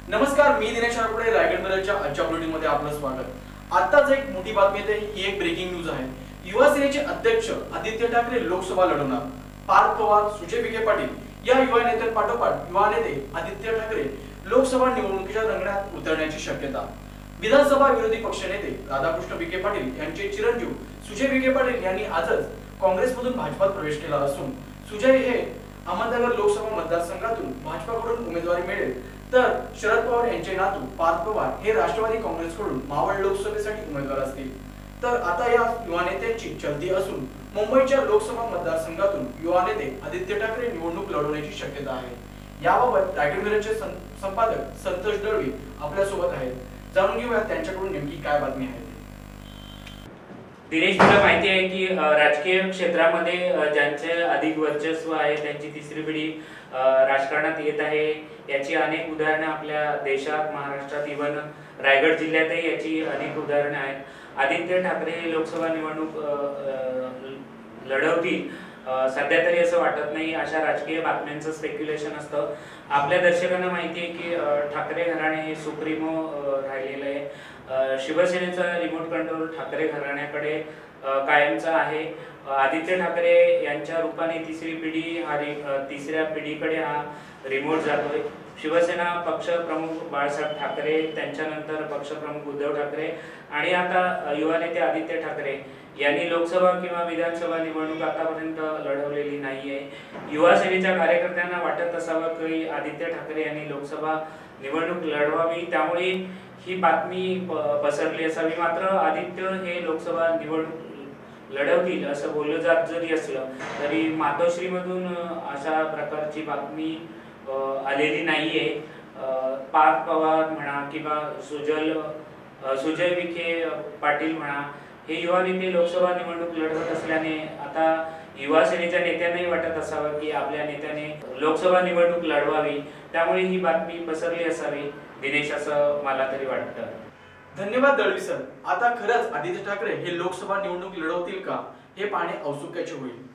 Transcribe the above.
नमस्कार, मी दिनेश आरपुडे. रायगड मिररच्या आजच्या बुलेटिनमध्ये आपलं स्वागत. आताच एक मोठी बातमी येते. ही एक ब्रेकिंग न्यूज आहे. युवा सेनेचे अध्यक्ष आदित्य ठाकरे लोकसभा लढवणार. पार्थ पवार, सुजय विखे पाटील या युवा नेत्यांपाठोपाठ युवा नेते आदित्य ठाकरे लोकसभा निवडणुकीच्या रिंगणात उतरण्याची शक्यता. विधानसभा विरोधी पक्षनेते राधाकृष्ण विखे पाटील यांचे चिरंजीव सुजय विखे पाटील यांनी आजच काँग्रेसमधून भाजपात प्रवेश केला असून सुजय हे अहमदनगर लोकसभा मतदारसंघातून भाजपाकडून उमेदवारी मिळेल, तर शरद पवार यांचे नातू पार्थ पवार हे राष्ट्रवादी काँग्रेसकडून मावळ लोकसभेसाठी उमेदवार असतील. तर आता या युवा नेत्यांची चलती असून मुंबईच्या लोकसभा मतदारसंघातून युवा नेते आदित्य ठाकरे निवडणूक लढवण्याची शक्यता आहे. याबाबत रायगड मिररचे संपादक संतोष दळवी आपल्या सोबत आहेत. जाणून घेऊया त्यांच्याकडून नेमकी काय बातमी आहे. दिनेश, तुला माहिती आहे की राजकीय क्षेत्रामध्ये ज्यांचे अधिक वर्चस्व आहे त्यांची तिसरी पिढी राजकारणात येत आहे. याची अनेक उदाहरणे आपल्या देशात, महाराष्ट्रात, इव्हन रायगड जिल्ह्यातही याची अनेक उदाहरणे आहेत. आदित्य ठाकरे लोकसभा निवडणूक लढवतील सध्या तरी असं वाटत नाही. अशा राजकीय बातम्यांचं स्पेक्युलेशन असतं. आपल्या दर्शकांना माहिती आहे की ठाकरे घराणे हे सुप्रीमो राहिलेलं आहे. शिवसेनेचा रिमोट कंट्रोल ठाकरे घराण्याकडे कायमचा आहे. आदित्य ठाकरे यांच्या रूपाने तिसऱ्या पिढीकडे हा रिमोट जातोय. शिवसेना पक्षप्रमुख बाळासाहेब ठाकरे, त्यांच्यानंतर पक्षप्रमुख उद्धव ठाकरे आणि आता युवा नेते आदित्य ठाकरे यांनी लोकसभा किंवा विधानसभा निवडणूक आतापर्यंत लढवलेली नाहीये. युवा सेनेच्या कार्यकर्त्यांना वाटत असावं की आदित्य ठाकरे यांनी लोकसभा निवडणूक लढवावी, त्यामुळे ही बातमी पसरली असावी. मात्र आदित्य हे लोकसभा निवडणूक लढवतील असं बोललं जात जरी असलं तरी मातोश्रीमधून अशा प्रकारची बातमी आलेली नाहीये. पार्थ पवार म्हणा किंवा सुजय विखे पाटील म्हणा, हे युवा नेते लोकसभा निवडणूक लढवत असल्याने आता युवा सेनेच्या नेत्यांनाही वाटत असावं की आपल्या नेत्याने लोकसभा निवडणूक लढवावी, त्यामुळे ही बातमी पसरली असावी दिनेश, असं मला तरी वाटतं. धन्यवाद दळवी सर. आता खरंच आदित्य ठाकरे हे लोकसभा निवडणूक लढवतील का हे पाहणे औत्सुक्याचे होईल.